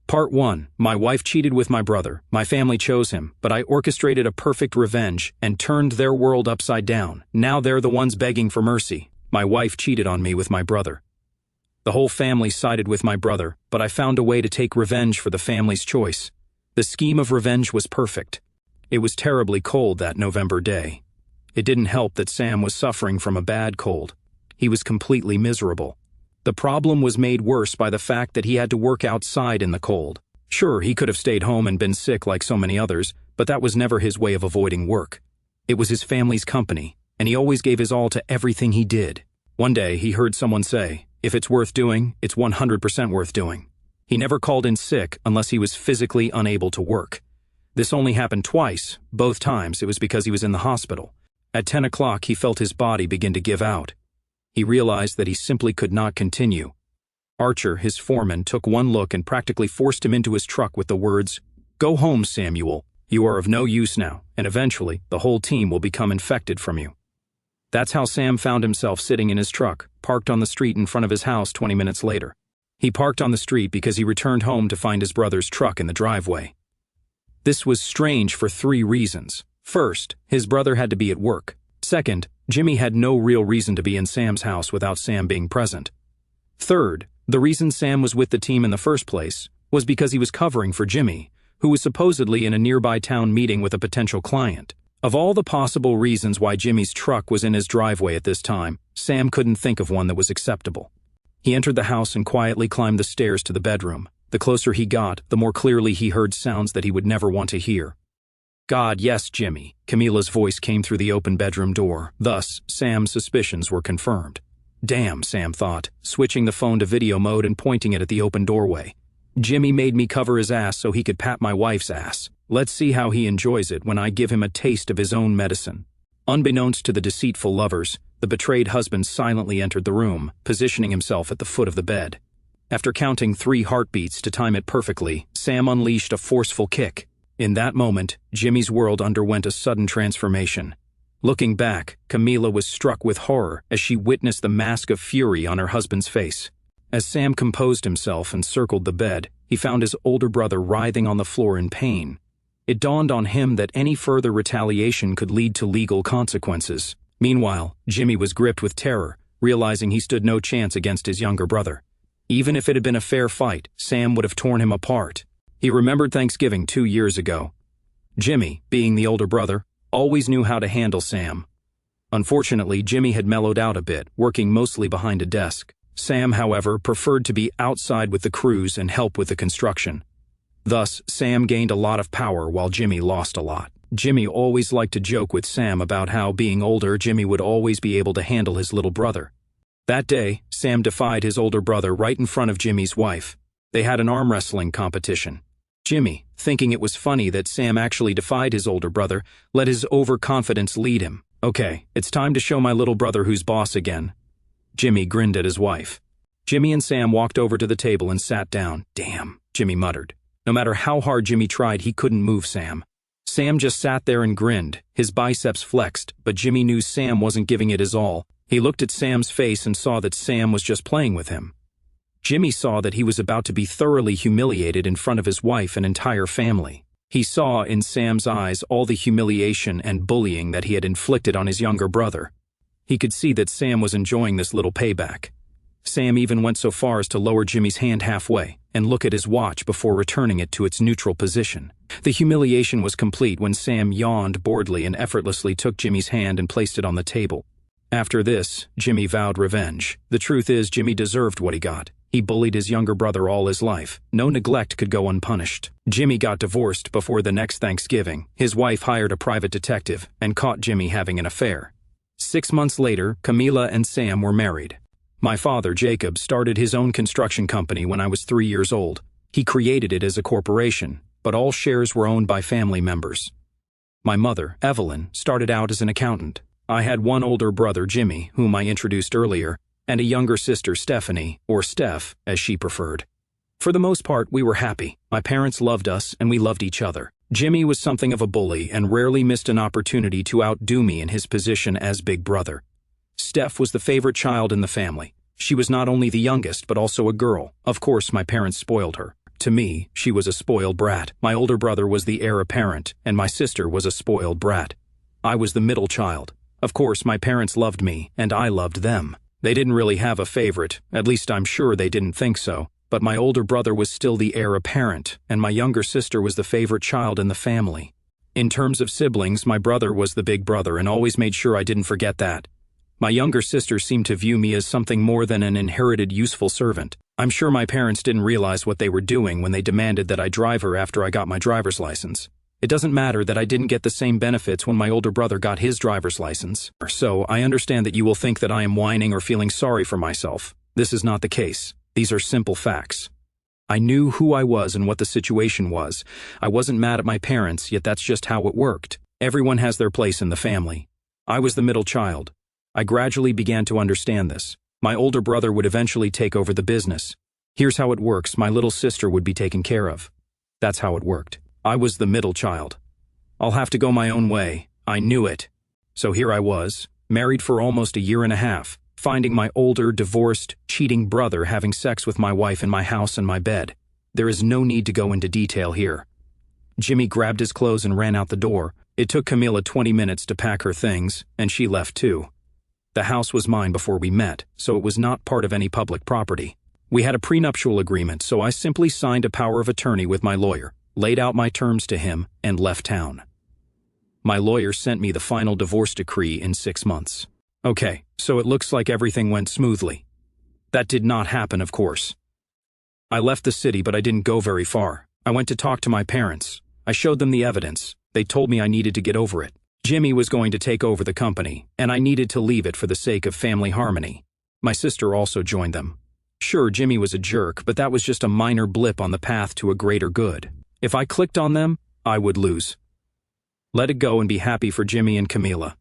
Part 1. My wife cheated with my brother. My family chose him, but I orchestrated a perfect revenge and turned their world upside down. Now they're the ones begging for mercy. My wife cheated on me with my brother. The whole family sided with my brother, but I found a way to take revenge for the family's choice. The scheme of revenge was perfect. It was terribly cold that November day. It didn't help that Sam was suffering from a bad cold. He was completely miserable. The problem was made worse by the fact that he had to work outside in the cold. Sure, he could have stayed home and been sick like so many others, but that was never his way of avoiding work. It was his family's company, and he always gave his all to everything he did. One day, he heard someone say, "If it's worth doing, it's 100% worth doing." He never called in sick unless he was physically unable to work. This only happened twice. Both times, it was because he was in the hospital. At 10 o'clock, he felt his body begin to give out. He realized that he simply could not continue. Archer, his foreman, took one look and practically forced him into his truck with the words, "Go home, Samuel. You are of no use now, and eventually, the whole team will become infected from you." That's how Sam found himself sitting in his truck, parked on the street in front of his house 20 minutes later. He parked on the street because he returned home to find his brother's truck in the driveway. This was strange for 3 reasons. First, his brother had to be at work. Second, Jimmy had no real reason to be in Sam's house without Sam being present. Third, the reason Sam was with the team in the first place was because he was covering for Jimmy, who was supposedly in a nearby town meeting with a potential client. Of all the possible reasons why Jimmy's truck was in his driveway at this time, Sam couldn't think of one that was acceptable. He entered the house and quietly climbed the stairs to the bedroom. The closer he got, the more clearly he heard sounds that he would never want to hear. "God, yes, Jimmy." Camila's voice came through the open bedroom door. Thus, Sam's suspicions were confirmed. Damn, Sam thought, switching the phone to video mode and pointing it at the open doorway. Jimmy made me cover his ass so he could pat my wife's ass. Let's see how he enjoys it when I give him a taste of his own medicine. Unbeknownst to the deceitful lovers, the betrayed husband silently entered the room, positioning himself at the foot of the bed. After counting 3 heartbeats to time it perfectly, Sam unleashed a forceful kick. In that moment, Jimmy's world underwent a sudden transformation. Looking back, Camila was struck with horror as she witnessed the mask of fury on her husband's face. As Sam composed himself and circled the bed, he found his older brother writhing on the floor in pain. It dawned on him that any further retaliation could lead to legal consequences. Meanwhile, Jimmy was gripped with terror, realizing he stood no chance against his younger brother. Even if it had been a fair fight, Sam would have torn him apart. He remembered Thanksgiving 2 years ago. Jimmy, being the older brother, always knew how to handle Sam. Unfortunately, Jimmy had mellowed out a bit, working mostly behind a desk. Sam, however, preferred to be outside with the crews and help with the construction. Thus, Sam gained a lot of power while Jimmy lost a lot. Jimmy always liked to joke with Sam about how, being older, Jimmy would always be able to handle his little brother. That day, Sam defied his older brother right in front of Jimmy's wife. They had an arm wrestling competition. Jimmy, thinking it was funny that Sam actually defied his older brother, let his overconfidence lead him. "Okay, it's time to show my little brother who's boss again." Jimmy grinned at his wife. Jimmy and Sam walked over to the table and sat down. "Damn," Jimmy muttered. No matter how hard Jimmy tried, he couldn't move Sam. Sam just sat there and grinned, his biceps flexed, but Jimmy knew Sam wasn't giving it his all. He looked at Sam's face and saw that Sam was just playing with him. Jimmy saw that he was about to be thoroughly humiliated in front of his wife and entire family. He saw in Sam's eyes all the humiliation and bullying that he had inflicted on his younger brother. He could see that Sam was enjoying this little payback. Sam even went so far as to lower Jimmy's hand halfway and look at his watch before returning it to its neutral position. The humiliation was complete when Sam yawned boredly and effortlessly took Jimmy's hand and placed it on the table. After this, Jimmy vowed revenge. The truth is, Jimmy deserved what he got. He bullied his younger brother all his life. No neglect could go unpunished. Jimmy got divorced before the next Thanksgiving. His wife hired a private detective and caught Jimmy having an affair. 6 months later, Camila and Sam were married. My father, Jacob, started his own construction company when I was 3 years old. He created it as a corporation, but all shares were owned by family members. My mother, Evelyn, started out as an accountant. I had one older brother, Jimmy, whom I introduced earlier, and a younger sister, Stephanie, or Steph, as she preferred. For the most part, we were happy. My parents loved us, and we loved each other. Jimmy was something of a bully and rarely missed an opportunity to outdo me in his position as big brother. Steph was the favorite child in the family. She was not only the youngest, but also a girl. Of course, my parents spoiled her. To me, she was a spoiled brat. My older brother was the heir apparent, and my sister was a spoiled brat. I was the middle child. Of course, my parents loved me, and I loved them. They didn't really have a favorite, at least I'm sure they didn't think so, but my older brother was still the heir apparent, and my younger sister was the favorite child in the family. In terms of siblings, my brother was the big brother and always made sure I didn't forget that. My younger sister seemed to view me as something more than an inherited useful servant. I'm sure my parents didn't realize what they were doing when they demanded that I drive her after I got my driver's license. It doesn't matter that I didn't get the same benefits when my older brother got his driver's license. So, I understand that you will think that I am whining or feeling sorry for myself. This is not the case. These are simple facts. I knew who I was and what the situation was. I wasn't mad at my parents, yet that's just how it worked. Everyone has their place in the family. I was the middle child. I gradually began to understand this. My older brother would eventually take over the business. Here's how it works. My little sister would be taken care of. That's how it worked. I was the middle child. I'll have to go my own way. I knew it. So here I was, married for almost a year and a half, finding my older, divorced, cheating brother having sex with my wife in my house and my bed. There is no need to go into detail here. Jimmy grabbed his clothes and ran out the door. It took Camila 20 minutes to pack her things, and she left too. The house was mine before we met, so it was not part of any public property. We had a prenuptial agreement, so I simply signed a power of attorney with my lawyer, laid out my terms to him, and left town. My lawyer sent me the final divorce decree in 6 months. Okay, so it looks like everything went smoothly. That did not happen, of course. I left the city, but I didn't go very far. I went to talk to my parents. I showed them the evidence. They told me I needed to get over it. Jimmy was going to take over the company, and I needed to leave it for the sake of family harmony. My sister also joined them. Sure, Jimmy was a jerk, but that was just a minor blip on the path to a greater good. If I clicked on them, I would lose. Let it go and be happy for Jimmy and Camila.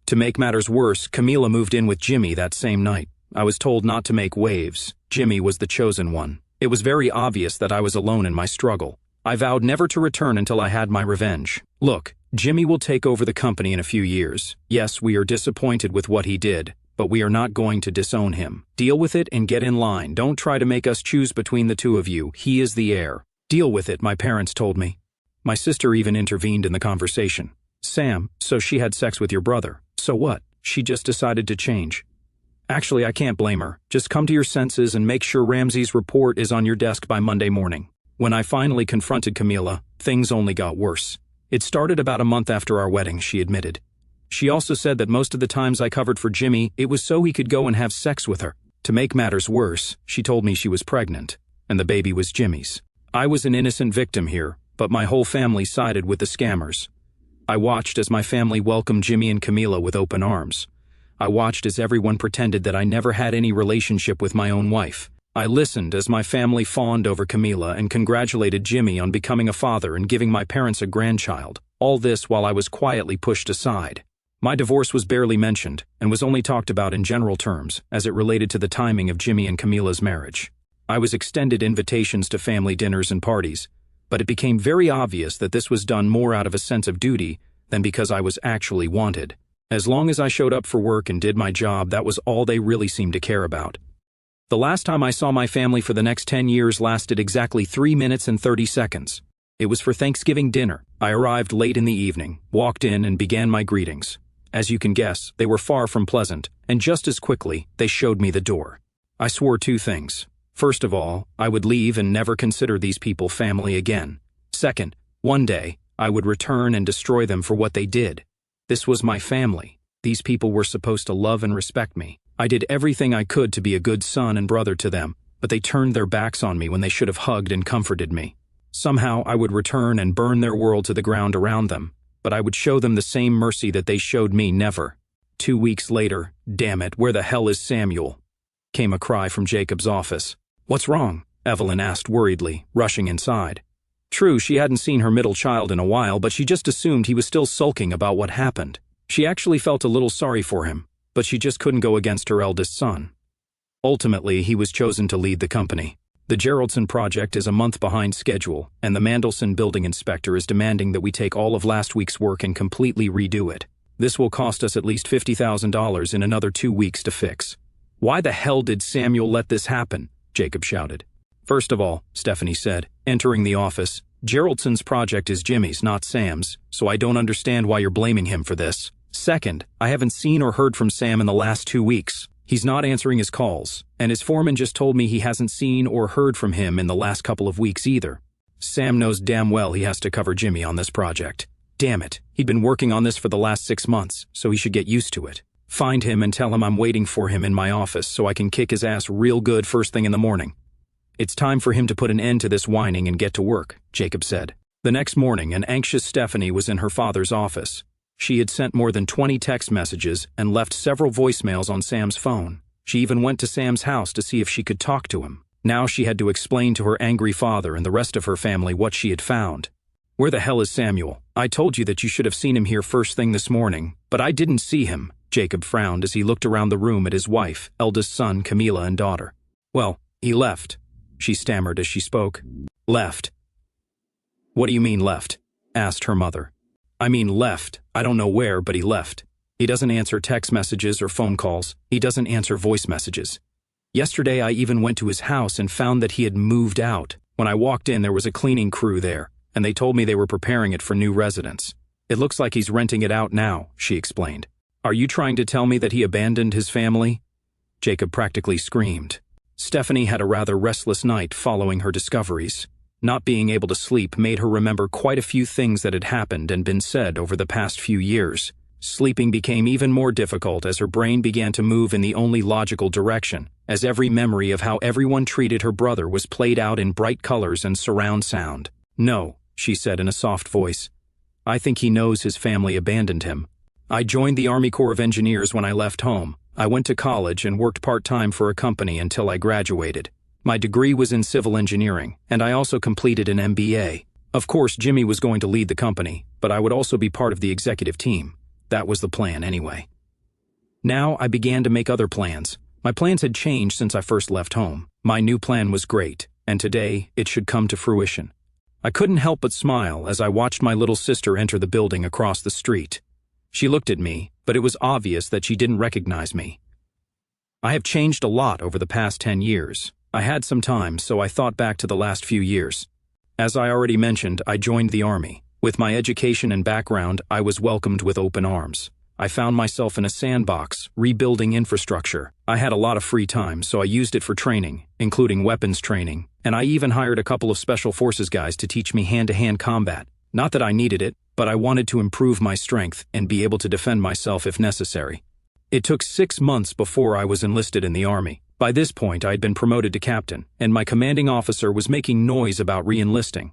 To make matters worse, Camila moved in with Jimmy that same night. I was told not to make waves. Jimmy was the chosen one. It was very obvious that I was alone in my struggle. I vowed never to return until I had my revenge. Look, Jimmy will take over the company in a few years. Yes, we are disappointed with what he did, but we are not going to disown him. Deal with it and get in line. Don't try to make us choose between the two of you. He is the heir. Deal with it, my parents told me. My sister even intervened in the conversation. Sam, so she had sex with your brother. So what? She just decided to change. Actually, I can't blame her. Just come to your senses and make sure Ramsey's report is on your desk by Monday morning. When I finally confronted Camila, things only got worse. It started about a month after our wedding, she admitted. She also said that most of the times I covered for Jimmy, it was so he could go and have sex with her. To make matters worse, she told me she was pregnant, and the baby was Jimmy's. I was an innocent victim here, but my whole family sided with the scammers. I watched as my family welcomed Jimmy and Camila with open arms. I watched as everyone pretended that I never had any relationship with my own wife. I listened as my family fawned over Camila and congratulated Jimmy on becoming a father and giving my parents a grandchild. All this while I was quietly pushed aside. My divorce was barely mentioned and was only talked about in general terms as it related to the timing of Jimmy and Camila's marriage. I was extended invitations to family dinners and parties, but it became very obvious that this was done more out of a sense of duty than because I was actually wanted. As long as I showed up for work and did my job, that was all they really seemed to care about. The last time I saw my family for the next 10 years lasted exactly 3 minutes and 30 seconds. It was for Thanksgiving dinner. I arrived late in the evening, walked in and began my greetings. As you can guess, they were far from pleasant, and just as quickly, they showed me the door. I swore 2 things. First of all, I would leave and never consider these people family again. Second, one day, I would return and destroy them for what they did. This was my family. These people were supposed to love and respect me. I did everything I could to be a good son and brother to them, but they turned their backs on me when they should have hugged and comforted me. Somehow I would return and burn their world to the ground around them, but I would show them the same mercy that they showed me never. 2 weeks later, damn it, where the hell is Samuel? Came a cry from Jacob's office. What's wrong? Evelyn asked worriedly, rushing inside. True, she hadn't seen her middle child in a while, but she just assumed he was still sulking about what happened. She actually felt a little sorry for him, but she just couldn't go against her eldest son. Ultimately, he was chosen to lead the company. The Geraldson project is a month behind schedule, and the Mandelson building inspector is demanding that we take all of last week's work and completely redo it. This will cost us at least $50,000 in another 2 weeks to fix. Why the hell did Samuel let this happen? Jacob shouted. First of all, Stephanie said, Entering the office, Geraldson's project is Jimmy's, not Sam's, so I don't understand why you're blaming him for this. Second, I haven't seen or heard from Sam in the last 2 weeks. He's not answering his calls, and his foreman just told me he hasn't seen or heard from him in the last couple of weeks either. Sam knows damn well he has to cover Jimmy on this project. Damn it, he'd been working on this for the last 6 months, so he should get used to it. Find him and tell him I'm waiting for him in my office so I can kick his ass real good first thing in the morning. It's time for him to put an end to this whining and get to work, Jacob said. The next morning, an anxious Stephanie was in her father's office. She had sent more than 20 text messages and left several voicemails on Sam's phone. She even went to Sam's house to see if she could talk to him. Now she had to explain to her angry father and the rest of her family what she had found. Where the hell is Samuel? I told you that you should have seen him here first thing this morning, but I didn't see him. Jacob frowned as he looked around the room at his wife, eldest son, Camila, and daughter. Well, he left, she stammered as she spoke. Left? What do you mean left? Asked her mother. I mean left. I don't know where, but he left. He doesn't answer text messages or phone calls. He doesn't answer voice messages. Yesterday I even went to his house and found that he had moved out. When I walked in, there was a cleaning crew there, and they told me they were preparing it for new residents. It looks like he's renting it out now, she explained. Are you trying to tell me that he abandoned his family? Jacob practically screamed. Stephanie had a rather restless night following her discoveries. Not being able to sleep made her remember quite a few things that had happened and been said over the past few years. Sleeping became even more difficult as her brain began to move in the only logical direction, as every memory of how everyone treated her brother was played out in bright colors and surround sound. No, she said in a soft voice. I think he knows his family abandoned him. I joined the Army Corps of Engineers when I left home. I went to college and worked part-time for a company until I graduated. My degree was in civil engineering, and I also completed an MBA. Of course, Jimmy was going to lead the company, but I would also be part of the executive team. That was the plan anyway. Now I began to make other plans. My plans had changed since I first left home. My new plan was great, and today it should come to fruition. I couldn't help but smile as I watched my little sister enter the building across the street. She looked at me, but it was obvious that she didn't recognize me. I have changed a lot over the past 10 years. I had some time, so I thought back to the last few years. As I already mentioned, I joined the Army. With my education and background, I was welcomed with open arms. I found myself in a sandbox, rebuilding infrastructure. I had a lot of free time, so I used it for training, including weapons training, and I even hired a couple of special forces guys to teach me hand-to-hand combat. Not that I needed it, but I wanted to improve my strength and be able to defend myself if necessary. It took 6 months before I was enlisted in the Army. By this point, I had been promoted to captain, and my commanding officer was making noise about re-enlisting.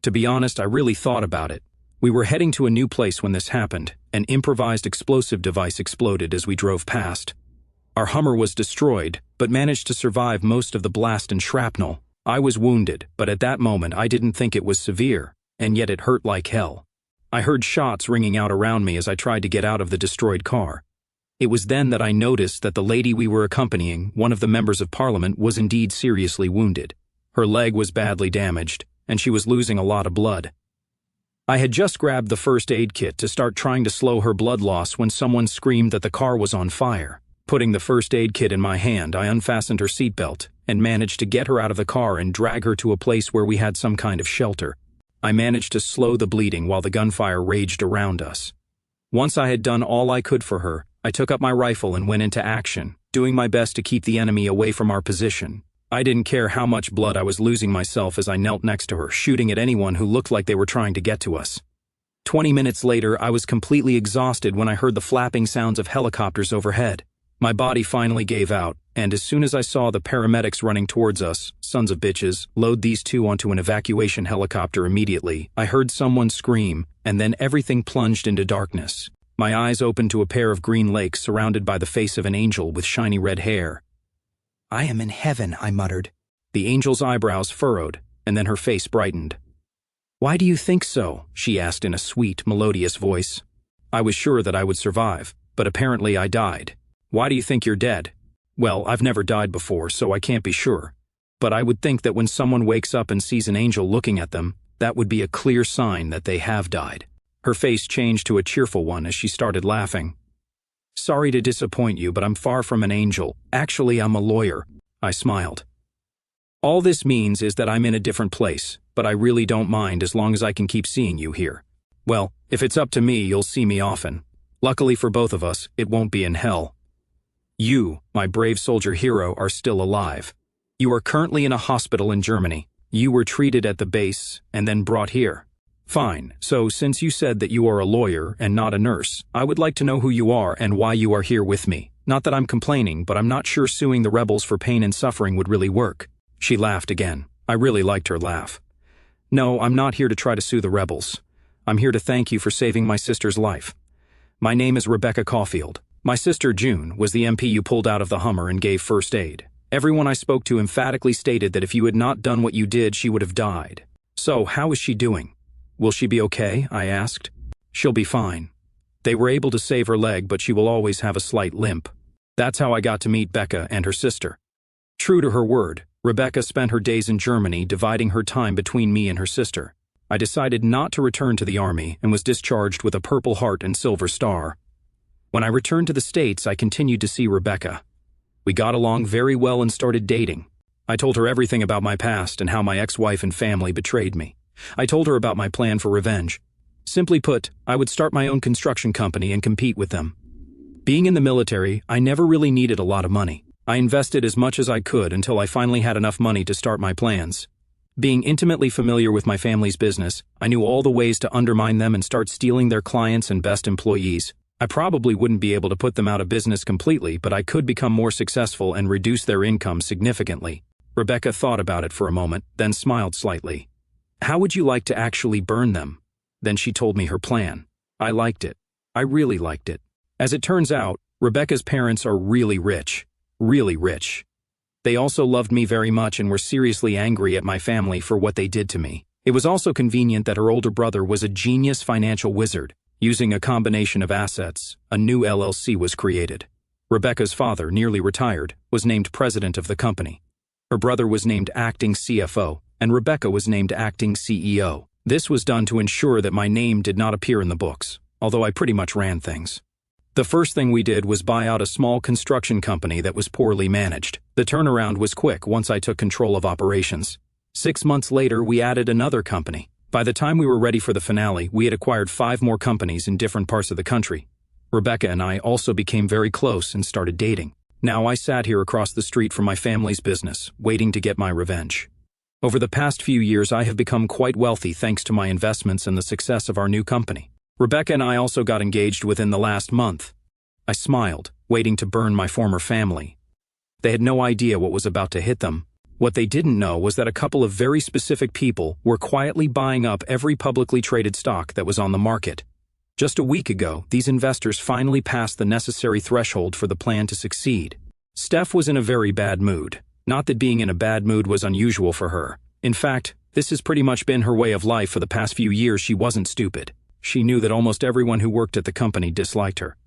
To be honest, I really thought about it. We were heading to a new place when this happened. An improvised explosive device exploded as we drove past. Our Hummer was destroyed, but managed to survive most of the blast and shrapnel. I was wounded, but at that moment I didn't think it was severe, and yet it hurt like hell. I heard shots ringing out around me as I tried to get out of the destroyed car. It was then that I noticed that the lady we were accompanying, one of the members of Parliament, was indeed seriously wounded. Her leg was badly damaged, and she was losing a lot of blood. I had just grabbed the first aid kit to start trying to slow her blood loss when someone screamed that the car was on fire. Putting the first aid kit in my hand, I unfastened her seatbelt and managed to get her out of the car and drag her to a place where we had some kind of shelter. I managed to slow the bleeding while the gunfire raged around us. Once I had done all I could for her, I took up my rifle and went into action, doing my best to keep the enemy away from our position. I didn't care how much blood I was losing myself as I knelt next to her, shooting at anyone who looked like they were trying to get to us. 20 minutes later, I was completely exhausted when I heard the flapping sounds of helicopters overhead. My body finally gave out, and as soon as I saw the paramedics running towards us, sons of bitches, load these two onto an evacuation helicopter immediately, I heard someone scream, and then everything plunged into darkness. My eyes opened to a pair of green lakes surrounded by the face of an angel with shiny red hair. I am in heaven, I muttered. The angel's eyebrows furrowed, and then her face brightened. Why do you think so? She asked in a sweet, melodious voice. I was sure that I would survive, but apparently I died. Why do you think you're dead? Well, I've never died before, so I can't be sure. But I would think that when someone wakes up and sees an angel looking at them, that would be a clear sign that they have died. Her face changed to a cheerful one as she started laughing. Sorry to disappoint you, but I'm far from an angel. Actually, I'm a lawyer. I smiled. All this means is that I'm in a different place, but I really don't mind as long as I can keep seeing you here. Well, if it's up to me, you'll see me often. Luckily for both of us, it won't be in hell. You, my brave soldier hero, are still alive. You are currently in a hospital in Germany. You were treated at the base and then brought here. Fine, so since you said that you are a lawyer and not a nurse, I would like to know who you are and why you are here with me. Not that I'm complaining, but I'm not sure suing the rebels for pain and suffering would really work. She laughed again. I really liked her laugh. No, I'm not here to try to sue the rebels. I'm here to thank you for saving my sister's life. My name is Rebecca Caulfield. My sister, June, was the MP you pulled out of the Hummer and gave first aid. Everyone I spoke to emphatically stated that if you had not done what you did, she would have died. So, how is she doing? Will she be okay? I asked. She'll be fine. They were able to save her leg, but she will always have a slight limp. That's how I got to meet Becca and her sister. True to her word, Rebecca spent her days in Germany dividing her time between me and her sister. I decided not to return to the army and was discharged with a Purple Heart and Silver Star. When I returned to the States, I continued to see Rebecca. We got along very well and started dating. I told her everything about my past and how my ex-wife and family betrayed me. I told her about my plan for revenge. Simply put, I would start my own construction company and compete with them. Being in the military, I never really needed a lot of money. I invested as much as I could until I finally had enough money to start my plans. Being intimately familiar with my family's business, I knew all the ways to undermine them and start stealing their clients and best employees. I probably wouldn't be able to put them out of business completely, but I could become more successful and reduce their income significantly. Rebecca thought about it for a moment, then smiled slightly. How would you like to actually burn them? Then she told me her plan. I liked it. I really liked it. As it turns out, Rebecca's parents are really rich. Really rich. They also loved me very much and were seriously angry at my family for what they did to me. It was also convenient that her older brother was a genius financial wizard. Using a combination of assets, a new LLC was created. Rebecca's father, nearly retired, was named president of the company. Her brother was named acting CFO, and Rebecca was named acting CEO. This was done to ensure that my name did not appear in the books, although I pretty much ran things. The first thing we did was buy out a small construction company that was poorly managed. The turnaround was quick once I took control of operations. 6 months later, we added another company. By the time we were ready for the finale, we had acquired 5 more companies in different parts of the country. Rebecca and I also became very close and started dating. Now I sat here across the street from my family's business, waiting to get my revenge. Over the past few years, I have become quite wealthy thanks to my investments and the success of our new company. Rebecca and I also got engaged within the last month. I smiled, waiting to burn my former family. They had no idea what was about to hit them. What they didn't know was that a couple of very specific people were quietly buying up every publicly traded stock that was on the market. Just a week ago, these investors finally passed the necessary threshold for the plan to succeed. Steph was in a very bad mood. Not that being in a bad mood was unusual for her. In fact, this has pretty much been her way of life for the past few years. She wasn't stupid. She knew that almost everyone who worked at the company disliked her.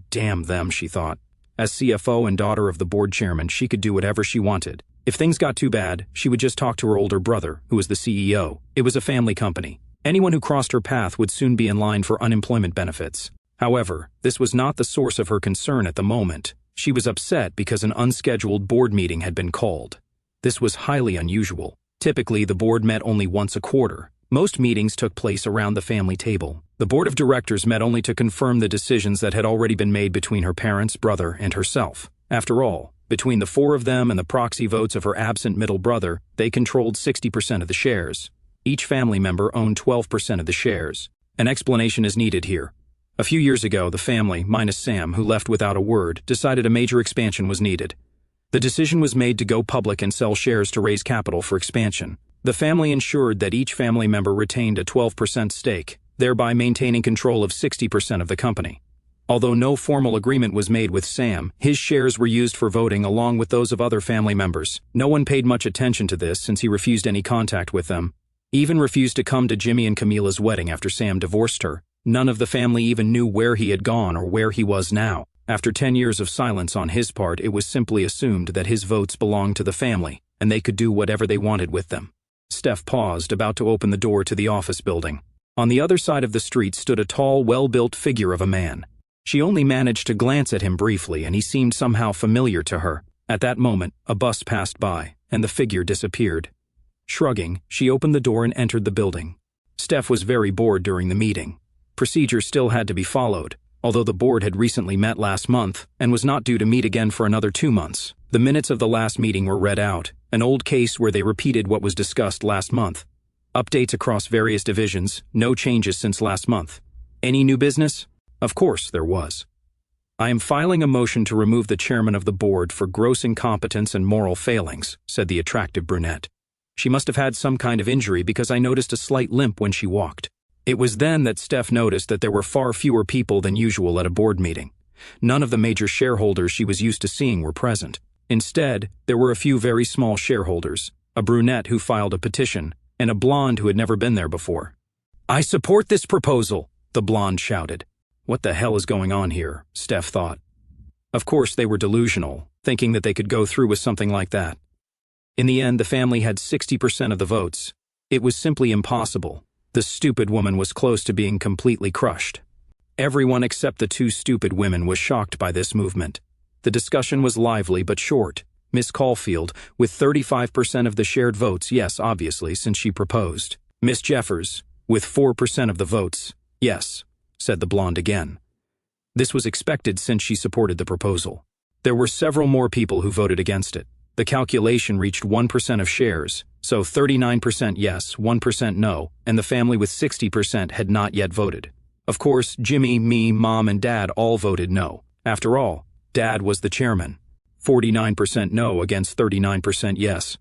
Damn them, she thought. As CFO and daughter of the board chairman, she could do whatever she wanted. If things got too bad, she would just talk to her older brother, who was the CEO. It was a family company. Anyone who crossed her path would soon be in line for unemployment benefits. However, this was not the source of her concern at the moment. She was upset because an unscheduled board meeting had been called. This was highly unusual. Typically, the board met only once a quarter. Most meetings took place around the family table. The board of directors met only to confirm the decisions that had already been made between her parents, brother, and herself. After all, between the 4 of them and the proxy votes of her absent middle brother, they controlled 60% of the shares. Each family member owned 12% of the shares. An explanation is needed here. A few years ago, the family, minus Sam, who left without a word, decided a major expansion was needed. The decision was made to go public and sell shares to raise capital for expansion. The family ensured that each family member retained a 12% stake, thereby maintaining control of 60% of the company. Although no formal agreement was made with Sam, his shares were used for voting along with those of other family members. No one paid much attention to this since he refused any contact with them. Even refused to come to Jimmy and Camila's wedding after Sam divorced her. None of the family even knew where he had gone or where he was now. After 10 years of silence on his part, it was simply assumed that his votes belonged to the family, and they could do whatever they wanted with them. Steph paused, about to open the door to the office building. On the other side of the street stood a tall, well-built figure of a man. She only managed to glance at him briefly, and he seemed somehow familiar to her. At that moment, a bus passed by, and the figure disappeared. Shrugging, she opened the door and entered the building. Steph was very bored during the meeting. Procedures still had to be followed, although the board had recently met last month and was not due to meet again for another 2 months. The minutes of the last meeting were read out, an old case where they repeated what was discussed last month. Updates across various divisions, no changes since last month. Any new business? Of course there was. I am filing a motion to remove the chairman of the board for gross incompetence and moral failings, said the attractive brunette. She must have had some kind of injury because I noticed a slight limp when she walked. It was then that Steph noticed that there were far fewer people than usual at a board meeting. None of the major shareholders she was used to seeing were present. Instead, there were a few very small shareholders, a brunette who filed a petition, and a blonde who had never been there before. "I support this proposal," the blonde shouted. What the hell is going on here, Steph thought. Of course they were delusional, thinking that they could go through with something like that. In the end, the family had 60% of the votes. It was simply impossible. The stupid woman was close to being completely crushed. Everyone except the 2 stupid women was shocked by this movement. The discussion was lively but short. Miss Caulfield, with 35% of the shared votes, yes, obviously, since she proposed. Miss Jeffers, with 4% of the votes, yes, said the blonde again. This was expected since she supported the proposal. There were several more people who voted against it. The calculation reached 1% of shares, so 39% yes, 1% no, and the family with 60% had not yet voted. Of course, Jimmy, me, Mom, and Dad all voted no. After all, Dad was the chairman. 49% no against 39% yes.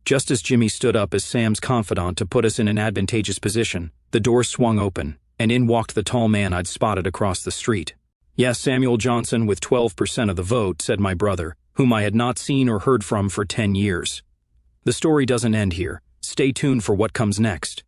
Just as Jimmy stood up as Sam's confidant to put us in an advantageous position, the door swung open, and in walked the tall man I'd spotted across the street. Yes, Samuel Johnson with 12% of the vote, said my brother, whom I had not seen or heard from for 10 years. The story doesn't end here. Stay tuned for what comes next.